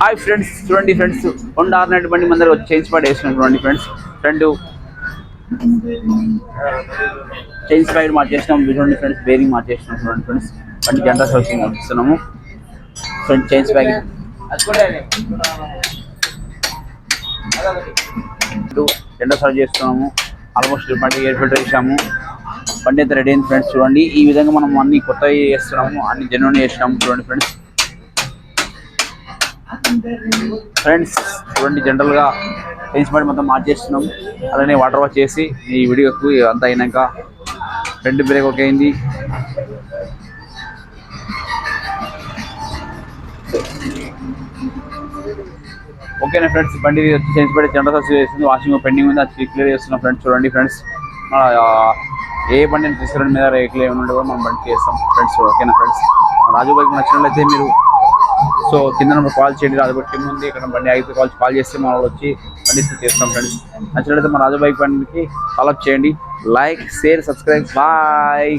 Hi friends, చూడండి friends, Honda ఆర్నెట్ బండి మందర change part వేసినాం చూడండి ఫ్రెండ్స్. ఫ్రంట్ చైన్స్ ప్యాడ్ మార్చేసినాం చూడండి ఫ్రెండ్స్. బేరింగ్ మార్చేసినాం చూడండి ఫ్రెండ్స్. బండి జెండా సర్వీసింగ్ పంపిస్తున్నాము. ఫ్రంట్ చైన్స్ ప్యాకెట్ జెండా సర్వ్ చేస్తున్నాము. ఆల్మోస్ట్ బండి ఎయిర్ ఫిల్టర్ వేసాము. బండి అయితే రెడీ అయింది ఫ్రెండ్స్. చూడండి ఈ విధంగా మనం అన్ని కొత్తవి చేస్తున్నాము, అన్ని జెన్యున్ చేసినాము చూడండి ఫ్రెండ్స్. చూడండి జనరల్గా చైన్స్ ప్యాడ్ మొత్తం మార్చేస్తున్నాం. అలానే వాటర్ వాష్ చేసి ఈ వీడియోకు అంతా అయినాక ఫ్రంట్ బ్రేక్ ఓకే అయింది. ఓకేనా ఫ్రెండ్స్, బండి చైన్స్ ప్యాడ్ జెండా సర్వీస్ చేస్తుంది. వాషింగ్ పెండింగ్ ఉంది, అది క్లియర్ చేస్తున్నాం ఫ్రెండ్స్. చూడండి ఫ్రెండ్స్, ఏ బండిని తీసుకురండి మీద రేట్లు ఏమైనా కూడా మనం బండి చేస్తాం ఫ్రెండ్స్. ఓకేనా ఫ్రెండ్స్, రాజు బైక్ నచ్చినట్లయితే మీరు కింద నెంబర్ కాల్ చేయండి. రాజు బైక్ టీమ్ ఉంది, ఇక్కడ బండి అయితే కాల్ చేస్తే మన వాళ్ళు వచ్చి బండి చేస్తాం ఫ్రెండ్స్. నచ్చినట్లయితే మన రాజు బైక్ బండికి కాల్ అప్ చేయండి. Like, share, subscribe. బాయ్.